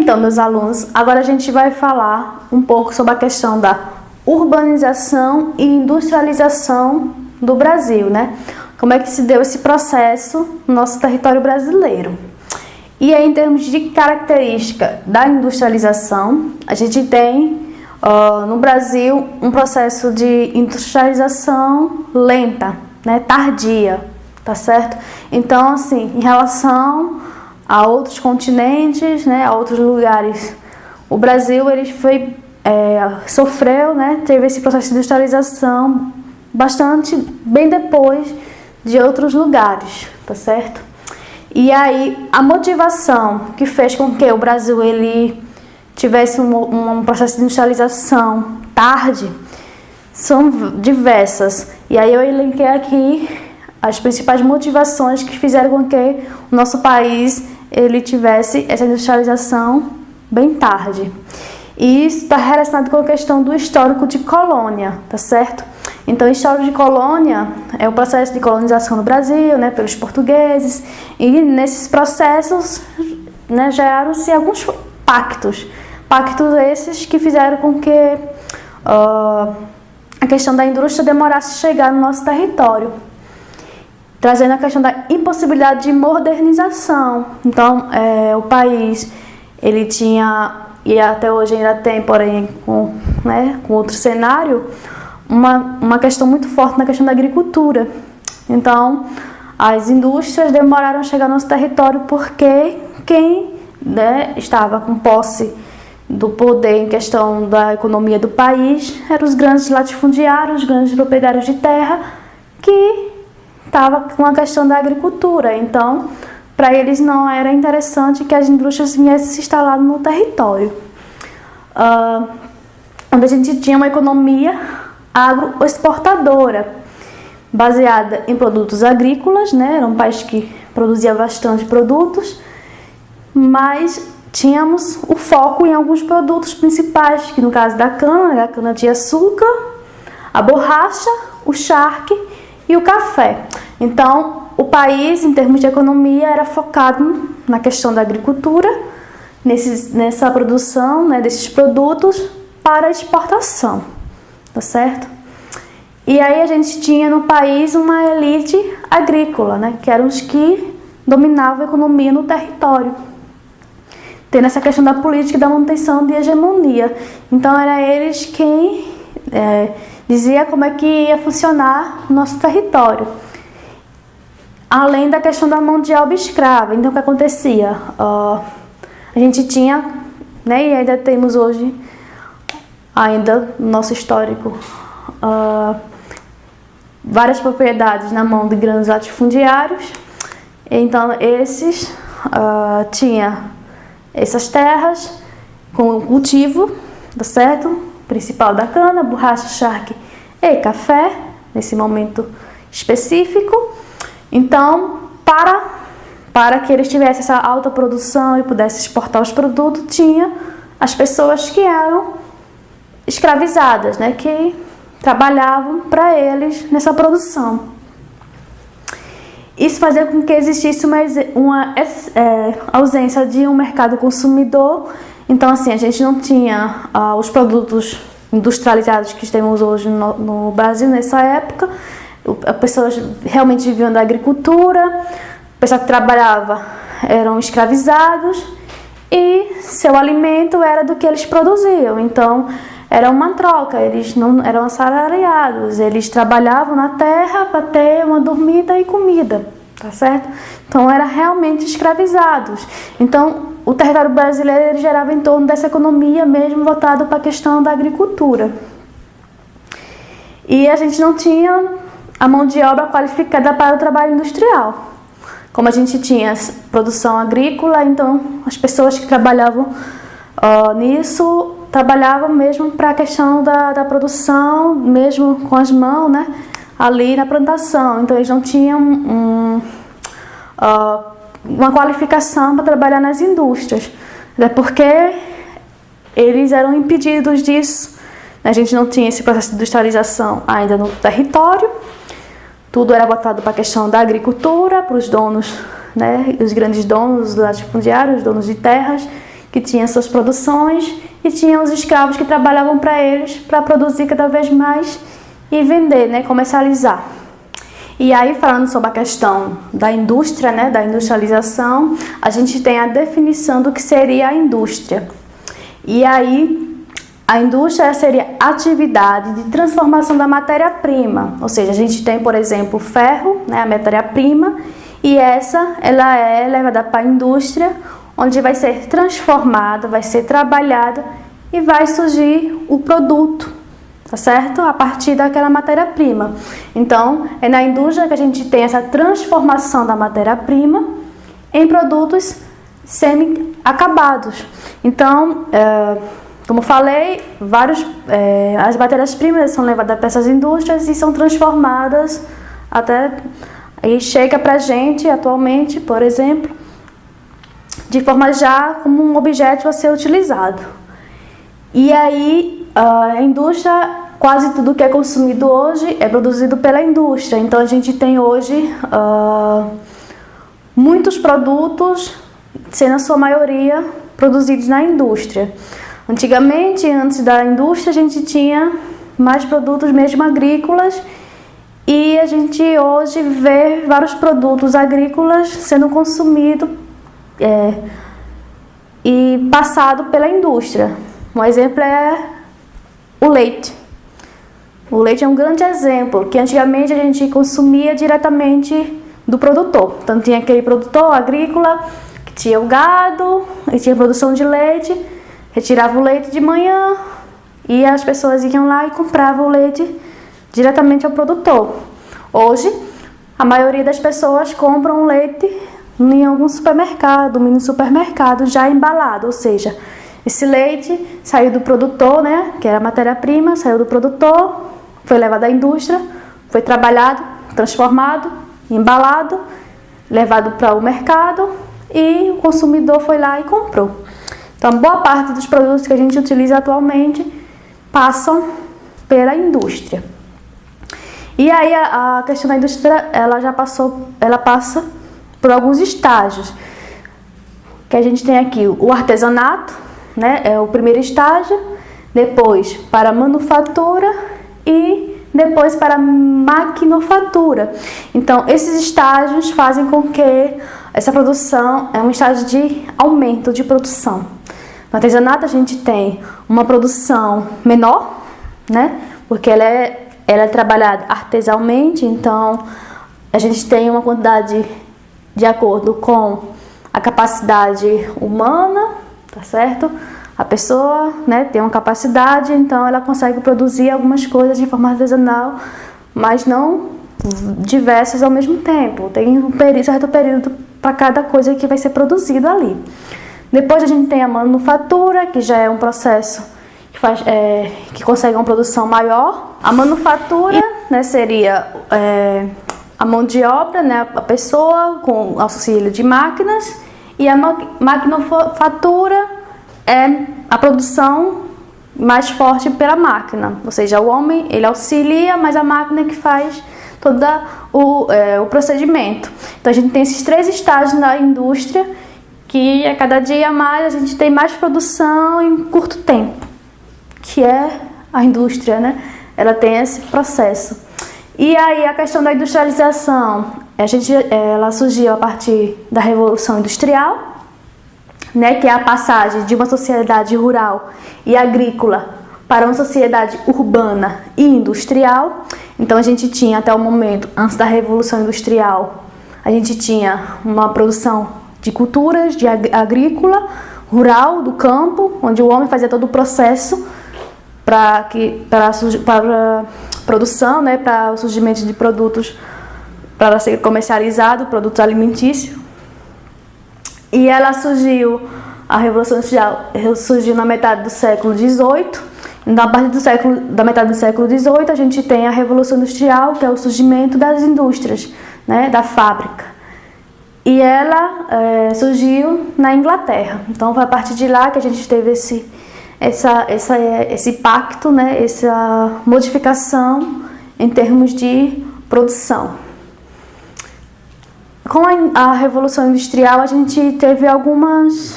Então, meus alunos, agora a gente vai falar um pouco sobre a questão da urbanização e industrialização do Brasil, né? Como é que se deu esse processo no nosso território brasileiro. E aí, em termos de característica da industrialização, a gente tem no Brasil um processo de industrialização lenta, né? Tardia, tá certo? Então, assim, em relação a outros continentes, né, a outros lugares, o Brasil ele sofreu, né, teve esse processo de industrialização bastante bem depois de outros lugares, tá certo? E aí a motivação que fez com que o Brasil ele tivesse um processo de industrialização tarde são diversas. E aí eu elenquei aqui as principais motivações que fizeram com que o nosso país ele tivesse essa industrialização bem tarde. E isso está relacionado com a questão do histórico de colônia, tá certo? Então, o histórico de colônia é o processo de colonização do Brasil, né, pelos portugueses, e nesses processos, né, geraram-se alguns pactos esses que fizeram com que a questão da indústria demorasse a chegar no nosso território, trazendo a questão da impossibilidade de modernização. Então, o país, ele tinha, e até hoje ainda tem, porém, com outro cenário, uma questão muito forte na questão da agricultura. Então, as indústrias demoraram a chegar no nosso território porque quem, né, estava com posse do poder em questão da economia do país eram os grandes latifundiários, os grandes proprietários de terra, que estava com a questão da agricultura. Então, para eles não era interessante que as indústrias viessem se instalar no território. Onde a gente tinha uma economia agroexportadora, baseada em produtos agrícolas, né? Era um país que produzia bastante produtos, mas tínhamos o foco em alguns produtos principais, que no caso da cana de açúcar, a borracha, o charque e o café. Então, o país, em termos de economia, era focado na questão da agricultura, nessa produção, né, desses produtos para exportação, tá certo? E aí a gente tinha no país uma elite agrícola, né, que eram os que dominavam a economia no território, tendo essa questão da política e da manutenção de hegemonia. Então, era eles quem dizia como é que ia funcionar o nosso território. Além da questão da mão de obra escrava. Então, o que acontecia? A gente tinha, né, e ainda temos hoje, ainda no nosso histórico, várias propriedades na mão de grandes latifundiários. Então, esses tinha essas terras com o cultivo, tá certo? Principal da cana, borracha, charque e café, nesse momento específico. Então, para que eles tivessem essa alta produção e pudessem exportar os produtos, tinha as pessoas que eram escravizadas, né, que trabalhavam para eles nessa produção. Isso fazia com que existisse uma ausência de um mercado consumidor. Então, assim, a gente não tinha os produtos industrializados que temos hoje no Brasil nessa época. As pessoas realmente viviam da agricultura, o pessoal que trabalhava eram escravizados e seu alimento era do que eles produziam. Então, era uma troca, eles não eram assalariados, eles trabalhavam na terra para ter uma dormida e comida, tá certo? Então, eram realmente escravizados. Então, o território brasileiro ele gerava em torno dessa economia mesmo voltada para a questão da agricultura. E a gente não tinha a mão de obra qualificada para o trabalho industrial. Como a gente tinha produção agrícola, então as pessoas que trabalhavam nisso trabalhavam mesmo para a questão da produção, mesmo com as mãos, né, ali na plantação. Então eles não tinham uma qualificação para trabalhar nas indústrias, até porque eles eram impedidos disso. A gente não tinha esse processo de industrialização ainda no território. Tudo era voltado para a questão da agricultura, para os donos, né, os grandes donos, os latifundiários, os donos de terras. que tinham suas produções e tinham os escravos que trabalhavam para eles para produzir cada vez mais e vender, né, comercializar. E aí, falando sobre a questão da indústria, né, da industrialização, a gente tem a definição do que seria a indústria. E aí, a indústria seria a atividade de transformação da matéria-prima. Ou seja, a gente tem, por exemplo, o ferro, né, a matéria-prima, e ela é levada para a indústria, onde vai ser transformada, vai ser trabalhada e vai surgir o produto, tá certo? A partir daquela matéria-prima. Então, é na indústria que a gente tem essa transformação da matéria-prima em produtos semi-acabados. Então, como falei, as matérias-primas são levadas para essas indústrias e são transformadas até e chega para a gente atualmente, por exemplo, de forma já como um objeto a ser utilizado. E aí, a indústria, quase tudo que é consumido hoje é produzido pela indústria. Então, a gente tem hoje muitos produtos, sendo a sua maioria produzidos na indústria. Antigamente, antes da indústria, a gente tinha mais produtos mesmo agrícolas e a gente hoje vê vários produtos agrícolas sendo consumidos e passado pela indústria. Um exemplo é o leite. O leite é um grande exemplo, que antigamente a gente consumia diretamente do produtor. Então tinha aquele produtor agrícola que tinha o gado e tinha produção de leite, retirava o leite de manhã e as pessoas iam lá e compravam o leite diretamente ao produtor. Hoje, a maioria das pessoas compram leite em algum supermercado, mini supermercado já embalado, ou seja, esse leite saiu do produtor, né, que era a matéria-prima, saiu do produtor, foi levado à indústria, foi trabalhado, transformado, embalado, levado para o mercado e o consumidor foi lá e comprou. Então, boa parte dos produtos que a gente utiliza atualmente passam pela indústria. E aí a questão da indústria, ela passa por alguns estágios. Que a gente tem aqui o artesanato, né, é o primeiro estágio, depois para a manufatura e depois para a maquinofatura. Então, esses estágios fazem com que essa produção é um estágio de aumento de produção. No artesanato a gente tem uma produção menor, né? Porque ela é trabalhada artesanalmente, então a gente tem uma quantidade de acordo com a capacidade humana, tá certo? A pessoa, né, tem uma capacidade, então ela consegue produzir algumas coisas de forma artesanal, mas não diversas ao mesmo tempo. Tem um certo período para cada coisa que vai ser produzido ali. Depois a gente tem a manufatura, que já é um processo que consegue uma produção maior. A manufatura, né, seria a mão de obra, né, a pessoa com auxílio de máquinas, e a maquinofatura é a produção mais forte pela máquina, ou seja, o homem ele auxilia, mas a máquina é que faz todo o procedimento. Então a gente tem esses três estágios na indústria, que a cada dia mais a gente tem mais produção em curto tempo, que é a indústria, né? Ela tem esse processo. E aí a questão da industrialização, ela surgiu a partir da Revolução Industrial, né? Que é a passagem de uma sociedade rural e agrícola para uma sociedade urbana e industrial. Então a gente tinha até o momento, antes da Revolução Industrial, a gente tinha uma produção de culturas, de agrícola, rural, do campo, onde o homem fazia todo o processo para a produção, né, para o surgimento de produtos para ser comercializado, produtos alimentícios. E ela surgiu, a Revolução Industrial surgiu na metade do século XVIII. Então, a partir da metade do século XVIII, a gente tem a Revolução Industrial, que é o surgimento das indústrias, né, da fábrica. E ela surgiu na Inglaterra. Então, foi a partir de lá que a gente teve esse pacto, né, essa modificação em termos de produção. Com a Revolução Industrial, a gente teve algumas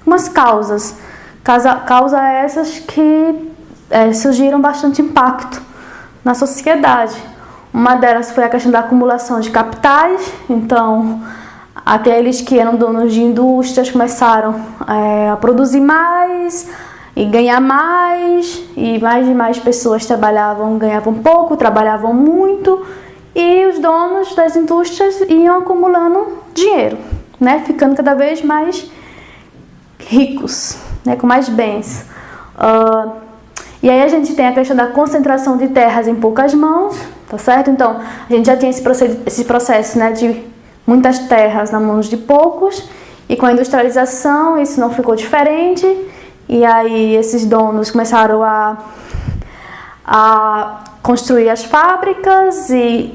umas causas. Causa essas que surgiram bastante impacto na sociedade. Uma delas foi a questão da acumulação de capitais. Então, aqueles que eram donos de indústrias começaram a produzir mais e ganhar mais, e mais pessoas ganhavam pouco, trabalhavam muito, e os donos das indústrias iam acumulando dinheiro, né? Ficando cada vez mais ricos, né? Com mais bens. E aí a gente tem a questão da concentração de terras em poucas mãos, tá certo? Então, a gente já tinha esse processo, né, de muitas terras nas mãos de poucos, e com a industrialização isso não ficou diferente, e aí esses donos começaram a construir as fábricas e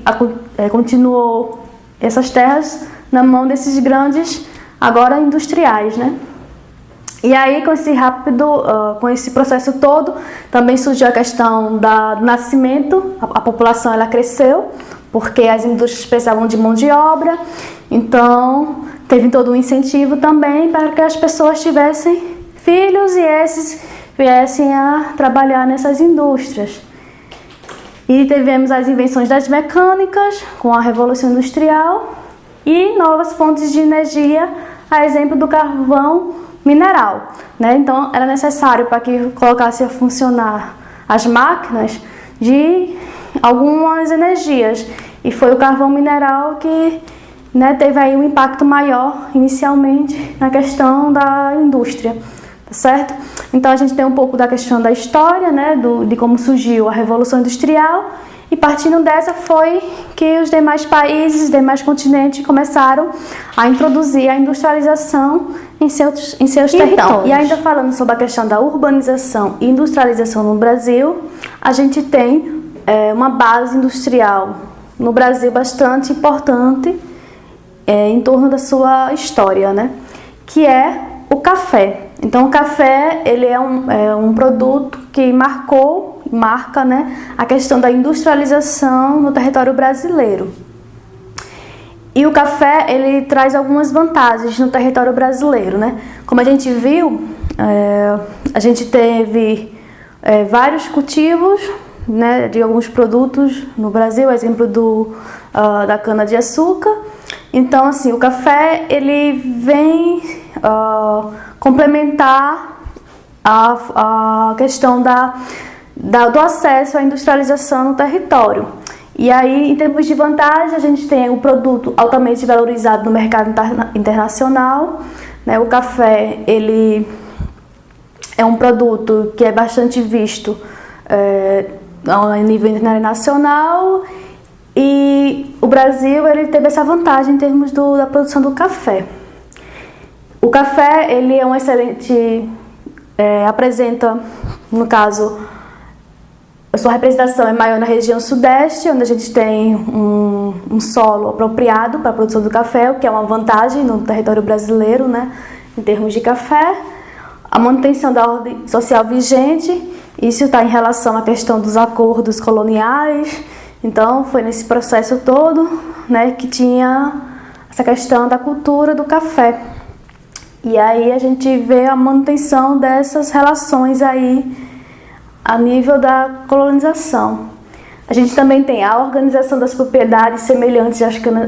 continuou essas terras na mão desses grandes, agora industriais, né? E aí, com esse processo todo, também surgiu a questão do nascimento. A população ela cresceu, porque as indústrias precisavam de mão de obra. Então, teve todo um incentivo também para que as pessoas tivessem filhos e esses viessem a trabalhar nessas indústrias. E tivemos as invenções das mecânicas, com a Revolução Industrial, e novas fontes de energia, a exemplo do carvão mineral, né? Então era necessário, para que colocasse a funcionar as máquinas, de algumas energias, e foi o carvão mineral que, né, teve aí um impacto maior inicialmente na questão da indústria, tá certo? Então a gente tem um pouco da questão da história, né, de como surgiu a Revolução Industrial, e partindo dessa foi que os demais países, os demais continentes começaram a introduzir a industrialização em seus territórios. E ainda falando sobre a questão da urbanização e industrialização no Brasil, a gente tem uma base industrial no Brasil bastante importante em torno da sua história, né? Que é o café. Então, o café ele é um produto que marca, né, a questão da industrialização no território brasileiro. E o café ele traz algumas vantagens no território brasileiro, né? Como a gente viu, a gente teve vários cultivos, né, de alguns produtos no Brasil, exemplo da cana-de-açúcar. Então, assim, o café ele vem complementar a questão do acesso à industrialização no território. E aí, em termos de vantagem, a gente tem o produto altamente valorizado no mercado internacional, né? O café ele é um produto que é bastante visto a nível internacional, e o Brasil ele teve essa vantagem em termos da produção do café. O café ele é um excelente, apresenta, no caso, a sua representação é maior na região sudeste, onde a gente tem um solo apropriado para a produção do café, o que é uma vantagem no território brasileiro, né, em termos de café. A manutenção da ordem social vigente, isso está em relação à questão dos acordos coloniais. Então, foi nesse processo todo, né, que tinha essa questão da cultura do café. E aí a gente vê a manutenção dessas relações aí a nível da colonização. A gente também tem a organização das propriedades semelhantes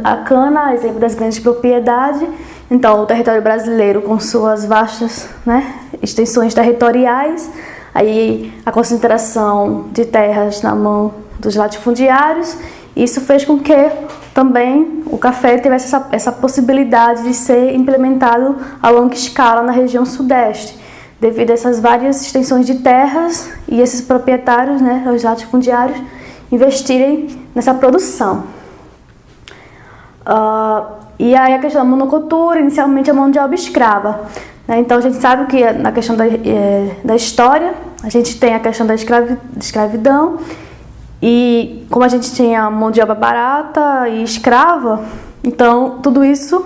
à cana, exemplo das grandes propriedades. Então, o território brasileiro, com suas vastas, né, extensões territoriais, aí a concentração de terras na mão dos latifundiários, isso fez com que também o café tivesse essa possibilidade de ser implementado a longa escala na região sudeste, devido a essas várias extensões de terras e esses proprietários, né, os latifundiários, investirem nessa produção. E aí a questão da monocultura, inicialmente a mão de obra escrava, né? Então a gente sabe que na questão da história, a gente tem a questão da escravidão, e como a gente tinha mão de obra barata e escrava, então tudo isso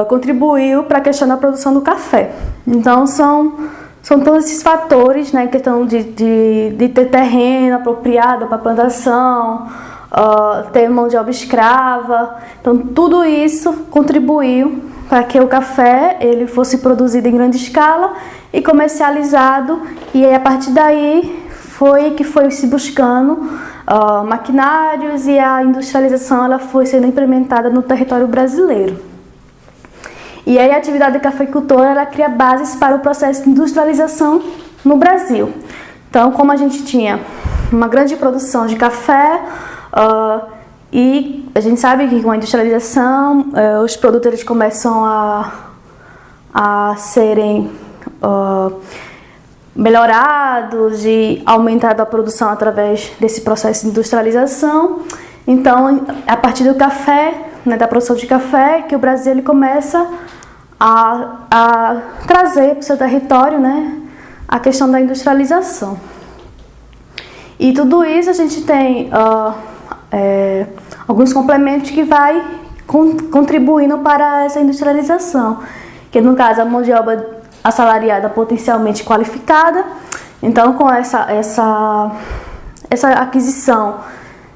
contribuiu para a questão da produção do café. Então são todos esses fatores, né, questão de ter terreno apropriado para plantação, ter mão de obra escrava. Então tudo isso contribuiu para que o café ele fosse produzido em grande escala e comercializado, e aí, a partir daí foi se buscando maquinários, e a industrialização ela foi sendo implementada no território brasileiro. E aí a atividade cafeicultora ela cria bases para o processo de industrialização no Brasil. Então, como a gente tinha uma grande produção de café, e a gente sabe que com a industrialização os produtos eles começam a serem melhorados e aumentada a produção através desse processo de industrialização. Então, a partir do café, né, da produção de café, que o Brasil ele começa a trazer para o seu território, né, a questão da industrialização. E tudo isso a gente tem alguns complementos que vai contribuindo para essa industrialização, que no caso a mão de obra assalariada potencialmente qualificada. Então, com essa aquisição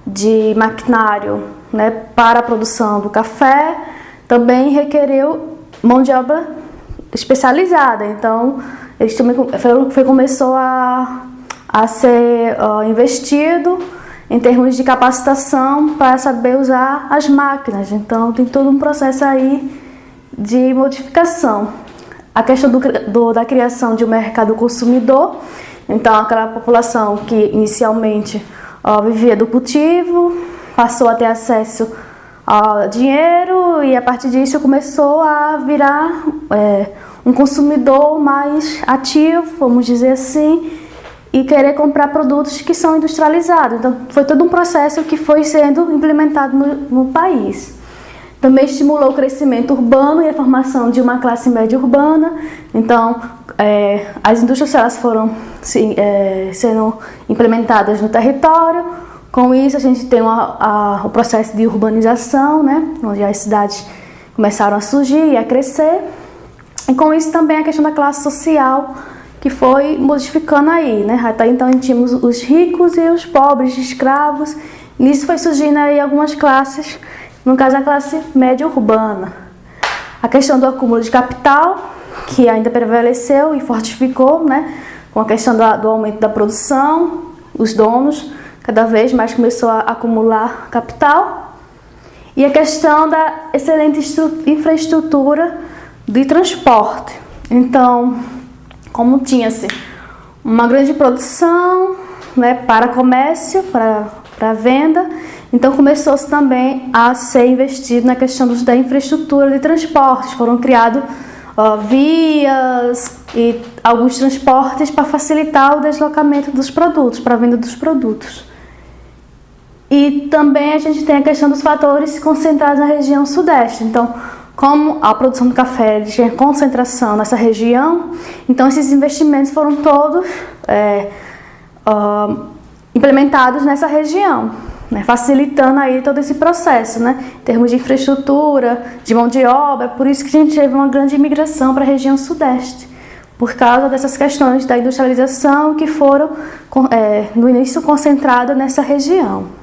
de maquinário, né, para a produção do café, também requereu mão de obra especializada. Então, eles também começou a ser investido em termos de capacitação para saber usar as máquinas. Então, tem todo um processo aí de modificação. A questão da criação de um mercado consumidor. Então, aquela população que inicialmente vivia do cultivo, passou a ter acesso ao dinheiro, e a partir disso começou a virar um consumidor mais ativo, vamos dizer assim, e querer comprar produtos que são industrializados. Então, foi todo um processo que foi sendo implementado no país. Também estimulou o crescimento urbano e a formação de uma classe média urbana. Então, as indústrias elas foram sendo implementadas no território. Com isso, a gente tem o processo de urbanização, né, onde as cidades começaram a surgir e a crescer. E com isso também a questão da classe social, que foi modificando aí, né? Até então tínhamos os ricos e os pobres, escravos. Nisso foi surgindo aí algumas classes, no caso a classe média urbana. A questão do acúmulo de capital, que ainda prevaleceu e fortificou, né? Com a questão do aumento da produção, os donos cada vez mais começou a acumular capital. E a questão da excelente infraestrutura de transporte. Então, como tinha-se uma grande produção, né, para comércio, para venda, então começou-se também a ser investido na questão da infraestrutura de transportes. Foram criados vias e alguns transportes para facilitar o deslocamento dos produtos, para a venda dos produtos. E também a gente tem a questão dos fatores concentrados na região sudeste. Então, como a produção do café tinha concentração nessa região, então esses investimentos foram todos implementados nessa região, né, facilitando aí todo esse processo, né, em termos de infraestrutura, de mão de obra. Por isso que a gente teve uma grande imigração para a região sudeste, por causa dessas questões da industrialização que foram, no início, concentradas nessa região.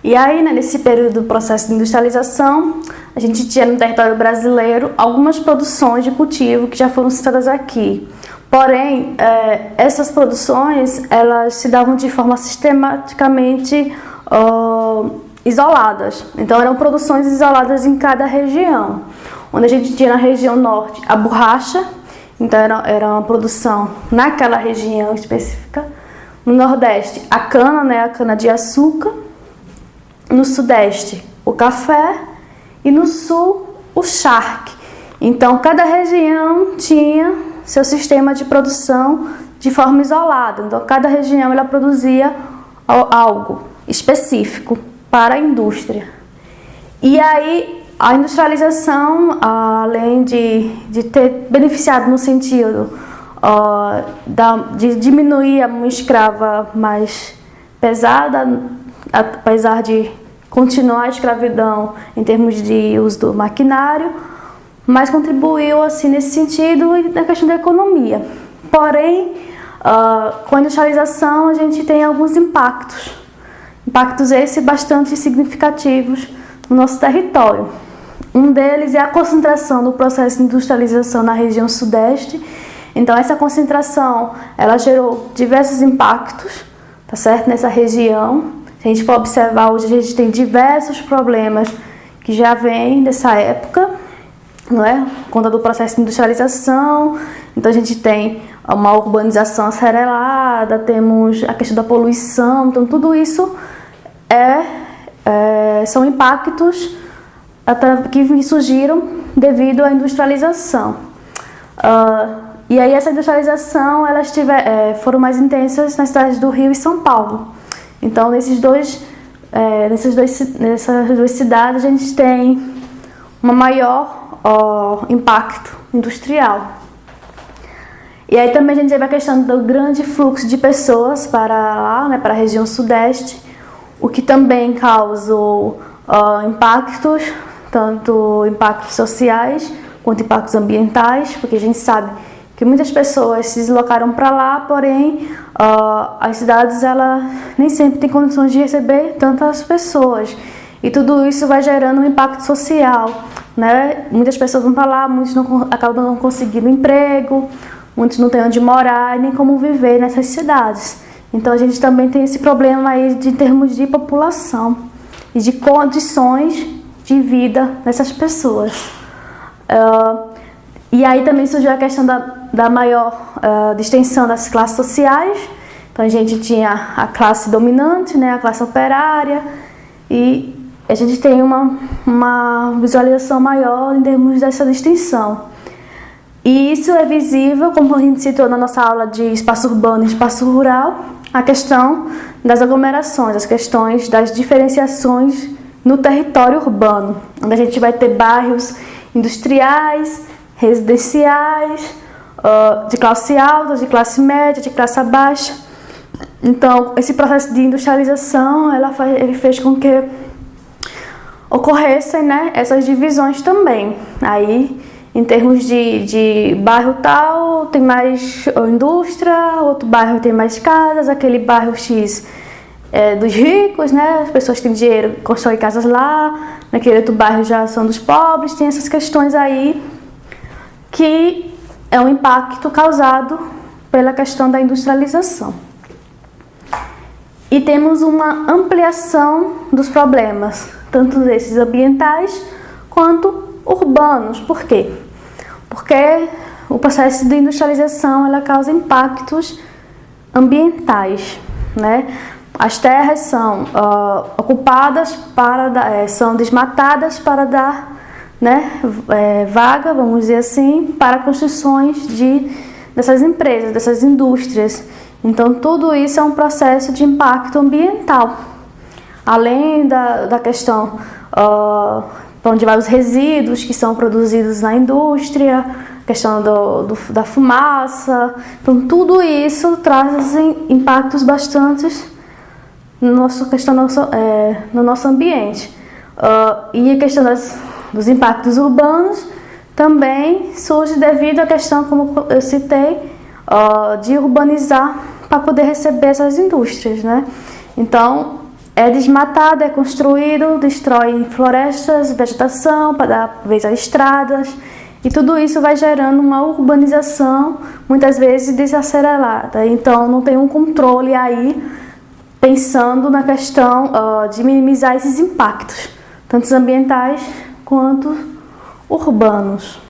E aí, né, nesse período do processo de industrialização, a gente tinha no território brasileiro algumas produções de cultivo que já foram citadas aqui. Porém, essas produções elas se davam de forma sistematicamente isoladas. Então, eram produções isoladas em cada região. Onde a gente tinha na região norte a borracha, então era uma produção naquela região específica. No nordeste, a cana, né, a cana-de-açúcar. No sudeste, o café, e no sul, o charque. Então, cada região tinha seu sistema de produção de forma isolada. Então, cada região ela produzia algo específico para a indústria. E aí, a industrialização, além de ter beneficiado no sentido de diminuir a mão escrava mais pesada, apesar de continuar a escravidão em termos de uso do maquinário, mas contribuiu assim nesse sentido e na questão da economia. Porém, com a industrialização a gente tem alguns impactos esses bastante significativos no nosso território. Um deles é a concentração do processo de industrialização na região sudeste. Então, essa concentração, ela gerou diversos impactos, tá certo? Nessa região. Se a gente for observar, hoje a gente tem diversos problemas que já vêm dessa época, não é? Por conta do processo de industrialização. Então, a gente tem uma urbanização acelerada, temos a questão da poluição. Então, tudo isso são impactos que surgiram devido à industrialização. E aí essa industrialização, elas foram mais intensas nas cidades do Rio e São Paulo. Então, nessas duas cidades, a gente tem um maior impacto industrial. E aí também a gente teve a questão do grande fluxo de pessoas para lá, né, para a região sudeste, o que também causou impactos, tanto impactos sociais quanto impactos ambientais, porque a gente sabe que muitas pessoas se deslocaram para lá, porém as cidades nem sempre têm condições de receber tantas pessoas. E tudo isso vai gerando um impacto social, né? Muitas pessoas vão para lá, muitos acabam não conseguindo emprego, muitos não têm onde morar e nem como viver nessas cidades. Então a gente também tem esse problema aí de termos de população e de condições de vida dessas pessoas. E aí também surgiu a questão da maior distinção das classes sociais. Então a gente tinha a classe dominante, né, a classe operária, e a gente tem uma visualização maior em termos dessa distinção. E isso é visível, como a gente citou na nossa aula de espaço urbano e espaço rural, a questão das aglomerações, as questões das diferenciações no território urbano, onde a gente vai ter bairros industriais, residenciais, de classe alta, de classe média, de classe baixa. Então, esse processo de industrialização, ele fez com que ocorressem, né, essas divisões também. Aí, em termos de bairro tal, tem mais indústria, outro bairro tem mais casas, aquele bairro X dos ricos, né? As pessoas que têm dinheiro constroem casas lá, naquele outro bairro já são dos pobres. Tem essas questões aí que é um impacto causado pela questão da industrialização. E temos uma ampliação dos problemas, tanto esses ambientais quanto urbanos. Por quê? Porque o processo de industrialização ela causa impactos ambientais, né? As terras são ocupadas são desmatadas para dar, né, vaga, vamos dizer assim, para construções dessas empresas, dessas indústrias. Então, tudo isso é um processo de impacto ambiental. Além da questão para onde vai os resíduos que são produzidos na indústria, questão da fumaça. Então, tudo isso traz impactos bastante no nosso ambiente. E a questão dos impactos urbanos também surge devido à questão, como eu citei, de urbanizar para poder receber essas indústrias, né? Então, é desmatado, é construído, destrói florestas, vegetação para dar vez a estradas, e tudo isso vai gerando uma urbanização, muitas vezes desacelerada. Então, não tem um controle aí, pensando na questão de minimizar esses impactos, tanto ambientais quanto urbanos.